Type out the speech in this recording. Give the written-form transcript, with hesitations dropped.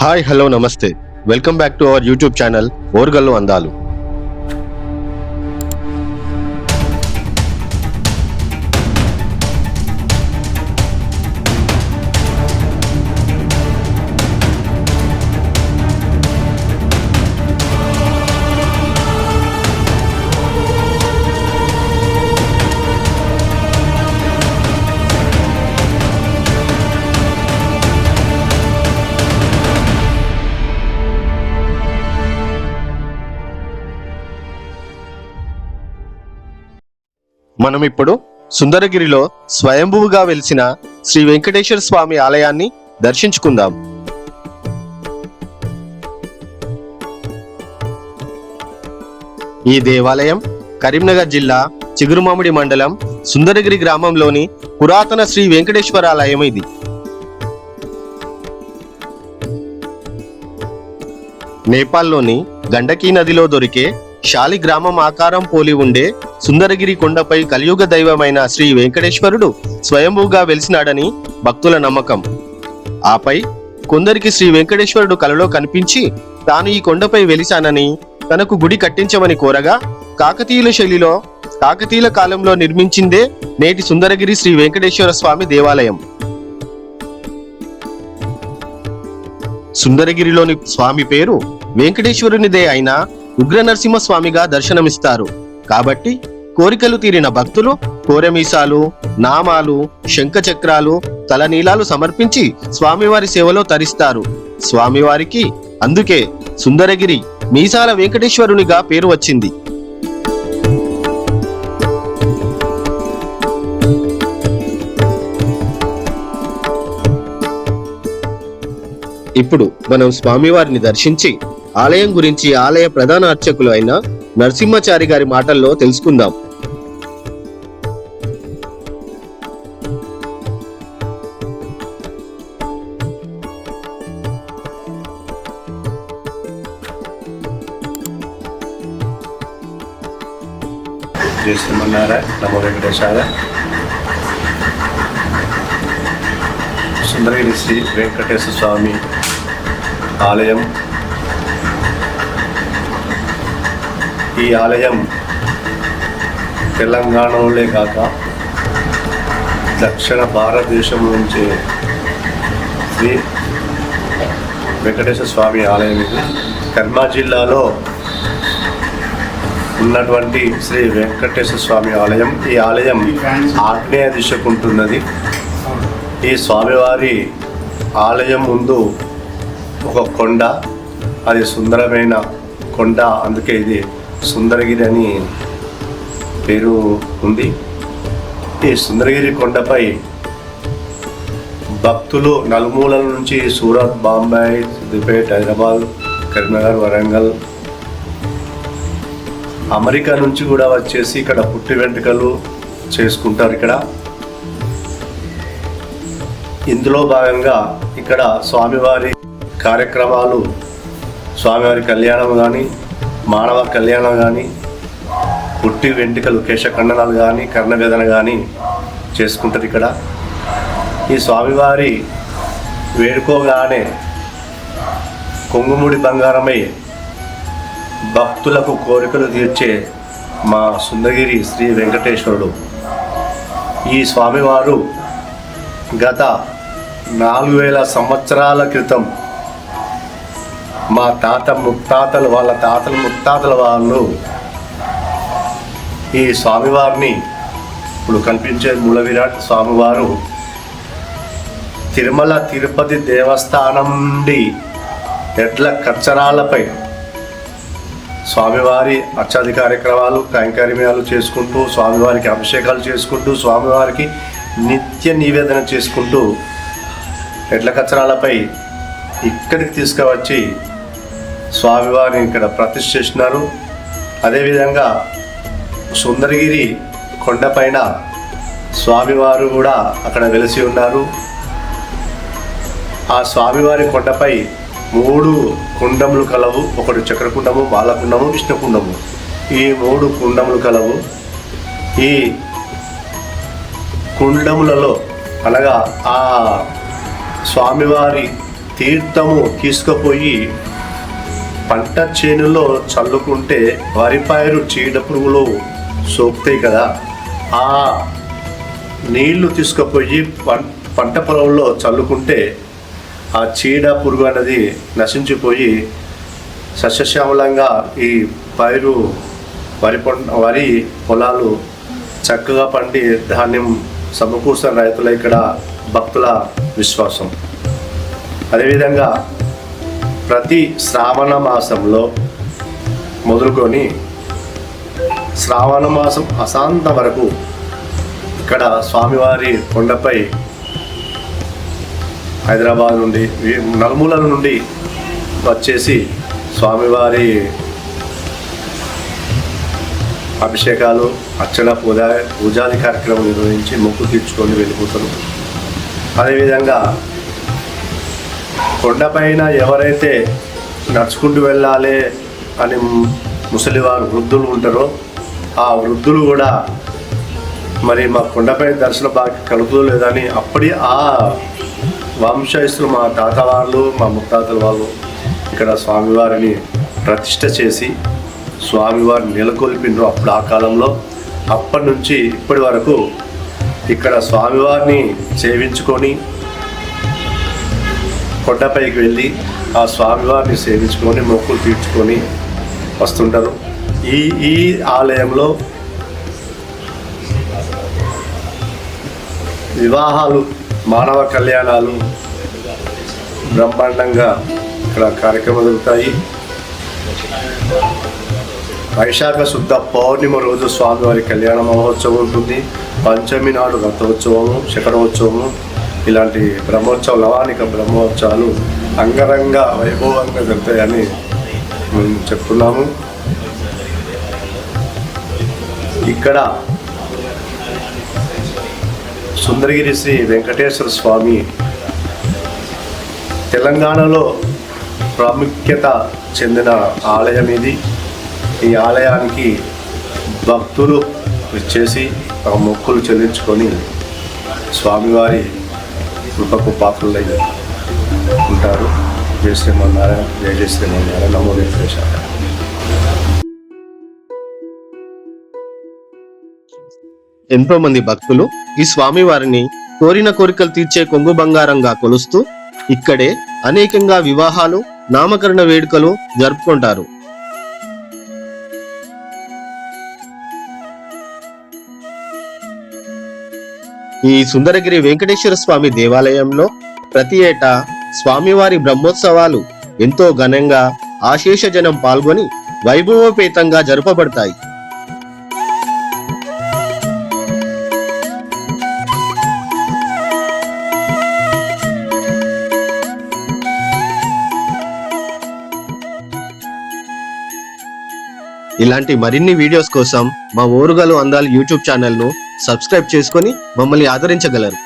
Hi hello నమస్తే. Welcome back to our YouTube channel Orugallu అందాలు. మనం ఇప్పుడు సుందరగిరిలో స్వయంభువుగా వెలిసిన శ్రీ వెంకటేశ్వర స్వామి ఆలయాన్ని దర్శించుకుందాం. ఈ దేవాలయం కరీంనగర్ జిల్లా చిగురుమామిడి మండలం సుందరగిరి గ్రామంలోని పురాతన శ్రీ వెంకటేశ్వర ఆలయం. ఇది నేపాల్లోని గండకీ నదిలో దొరికే శాలి గ్రామం ఆకారం పోలి ఉండే సుందరగిరి కొండపై కలియుగ దైవమైన శ్రీ వెంకటేశ్వరుడు స్వయంభూగా వెలిసినాడని భక్తుల నమ్మకం. ఆపై కొందరికి శ్రీ వెంకటేశ్వరుడు కలలో కనిపించి తాను ఈ కొండపై వెలిశానని తనకు గుడి కట్టించమని కోరగా కాకతీయుల కాలంలో నిర్మించిందే నేటి సుందరగిరి శ్రీ వెంకటేశ్వర స్వామి దేవాలయం. సుందరగిరిలోని స్వామి పేరు వెంకటేశ్వరునిదే అయినా ఉగ్ర నరసింహస్వామిగా దర్శనమిస్తారు. కాబట్టి కోరికలు తీరిన భక్తులు కోరెమీసాలు, నామాలు, శంఖచక్రాలు, తలనీలాలు సమర్పించి స్వామివారి సేవలో తరిస్తారు. స్వామివారికి అందుకే సుందరగిరి మీసాల వెంకటేశ్వరునిగా పేరు వచ్చింది. ఇప్పుడు మనం స్వామివారిని దర్శించి ఆలయం గురించి ఆలయ ప్రధాన అర్చకులు అయిన నరసింహాచారి గారి మాటల్లో తెలుసుకుందాం. జై శ్రీమన్నారాయణ, నమో వెంకటేశాయ. సుందరగిరి శ్రీ వెంకటేశ్వర స్వామి ఆలయం. ఈ ఆలయం తెలంగాణలోనే కాక దక్షిణ భారతదేశం నుంచి శ్రీ వెంకటేశ్వర స్వామి ఆలయం. ఇది కర్నూలు జిల్లాలో ఉన్నటువంటి శ్రీ వెంకటేశ్వర స్వామి ఆలయం. ఈ ఆలయం ఆగ్నేయ దిశకు ఉంటున్నది. ఈ స్వామివారి ఆలయం ముందు ఒక కొండ, అది సుందరమైన కొండ, అందుకే ఇది సుందరగిరి అని పేరు ఉంది. ఈ సుందరగిరి కొండపై భక్తులు నలుమూలల నుంచి సూరత్, బాంబే, సిద్దిపేట, హైదరాబాద్, కరీంనగర్, వరంగల్, అమెరికా నుంచి కూడా వచ్చేసి ఇక్కడ పుట్టి వెంట్రుకలు చేసుకుంటారు. ఇందులో భాగంగా ఇక్కడ స్వామివారి కార్యక్రమాలు, స్వామివారి కళ్యాణం కానీ, మానవ కళ్యాణం కానీ, పుట్టి వెంట్రుకలు కేశఖండనాలు కానీ, కర్ణవేదన కానీ చేసుకుంటారు. ఇక్కడ ఈ స్వామివారి వేడుకోగానే కొంగుముడి బంగారమై భక్తులకు కోరికలు తీర్చే మా సుందరగిరి శ్రీ వెంకటేశ్వరుడు. ఈ స్వామివారు గత 4000 సంవత్సరాల క్రితం మా తాత ముత్తాతలు, వాళ్ళ తాతల ముత్తాతల వాళ్ళు ఈ స్వామివారిని, ఇప్పుడు కనిపించే మూల విరాట్ స్వామివారు తిరుమల తిరుపతి దేవస్థానం నుండి ఎడ్ల కచ్చరాలపై స్వామివారి అర్చాది కార్యక్రమాలు, కైంకర్యాలు చేసుకుంటూ, స్వామివారికి అభిషేకాలు చేసుకుంటూ, స్వామివారికి నిత్య నివేదన చేసుకుంటూ ఎడ్ల కచ్చరాలపై ఇక్కడికి తీసుకువచ్చి స్వామివారిని ఇక్కడ ప్రతిష్ఠ చేసినారు. అదేవిధంగా సుందరగిరి కొండపైన స్వామివారు కూడా అక్కడ వెలిసి ఉన్నారు. ఆ స్వామివారి కొండపై 3 కుండములు కలవు. ఒకటి చక్రకుండము, బాలకుండము, విష్ణుకుండము. ఈ 3 కుండములు కలవు. ఈ కుండములలో అనగా ఆ స్వామివారి తీర్థము తీసుకుపోయి పంట చేనులో చల్లుకుంటే వరి పైరు చీడ పురుగులు సోకుతాయి కదా, ఆ నీళ్లు తీసుకుపోయి పంట పొలంలో చల్లుకుంటే ఆ చీడ పురుగు అనేది నశించిపోయి సస్యశ్యామలంగా ఈ పైరు వరి పొలాలు చక్కగా పండి ధాన్యం సమకూర్చిన రైతుల ఇక్కడ భక్తుల విశ్వాసం. అదేవిధంగా ప్రతి శ్రావణ మాసంలో మొదలుకొని శ్రావణ మాసం అశాంత వరకు ఇక్కడ స్వామివారి కొండపై హైదరాబాద్ నుండి నలుమూలల నుండి వచ్చేసి స్వామివారి అభిషేకాలు, అర్చన, పూజాది కార్యక్రమం నిర్వహించి మొక్కు తీర్చుకొని వెళ్ళిపోతారు. అదేవిధంగా కొండపైన ఎవరైతే నడుచుకుంటూ వెళ్ళాలి అని ముసలివారు వృద్ధులు ఉంటారో ఆ వృద్ధులు కూడా మరి మా కొండపై దర్శనం బాగా కలుగుతుందో లేదని అప్పటి ఆ వంశస్థులు, మా తాత వాళ్ళు, మా ముత్తాతల వాళ్ళు ఇక్కడ స్వామివారిని ప్రతిష్ఠ చేసి స్వామివారిని నెలకొల్పినరు. అప్పుడు ఆ కాలంలో అప్పటి నుంచి ఇప్పటి వరకు ఇక్కడ స్వామివారిని సేవించుకొని కొండపైకి వెళ్ళి ఆ స్వామివారిని సేవించుకొని మొక్కులు తీర్చుకొని వస్తుంటారు. ఈ ఆలయంలో వివాహాలు, మానవ కళ్యాణాలు బ్రహ్మాండంగా ఇక్కడ కార్యక్రమాలు జరుగుతాయి. వైశాఖ శుద్ధ పౌర్ణిమ రోజు స్వామివారి కళ్యాణ మహోత్సవం ఉంటుంది. పంచమి నాడు రథోత్సవము, శకరోత్సవము, ఇలాంటి బ్రహ్మోత్సవాలు, నవానిక బ్రహ్మోత్సవాలు అంగరంగ వైభవంగా జరుగుతాయని మేము చెప్తున్నాము. ఇక్కడ సుందరగిరి శ్రీ వెంకటేశ్వర స్వామి తెలంగాణలో ప్రాముఖ్యత చెందిన ఆలయం ఇది. ఈ ఆలయానికి భక్తులు వచ్చేసి ఆ మొక్కులు చెల్లించుకొని స్వామివారి కృపకు పాత్రలై ఉంటారు. జయ శ్రీమన్నారాయణ, జయ జయ శ్రీమన్నారాయణ, నమో వెంకటేశాయ. ఎంతో మంది భక్తులు ఈ స్వామివారిని కోరిన కోరికలు తీర్చే కొంగు బంగారంగా కొలుస్తూ ఇక్కడే అనేకంగా వివాహాలు, నామకరణ వేడుకలు జరుపుకుంటారు. ఈ సుందరగిరి వెంకటేశ్వర స్వామి దేవాలయంలో ప్రతి ఏటా స్వామివారి బ్రహ్మోత్సవాలు ఎంతో ఘనంగా ఆశేష జనం పాల్గొని వైభవోపేతంగా జరుపబడతాయి. ఇలాంటి మరిన్ని వీడియోస్ కోసం మా ఓరుగలు అందాలు యూట్యూబ్ ఛానల్ను సబ్స్క్రైబ్ చేసుకొని మమ్మల్ని ఆదరించగలరు.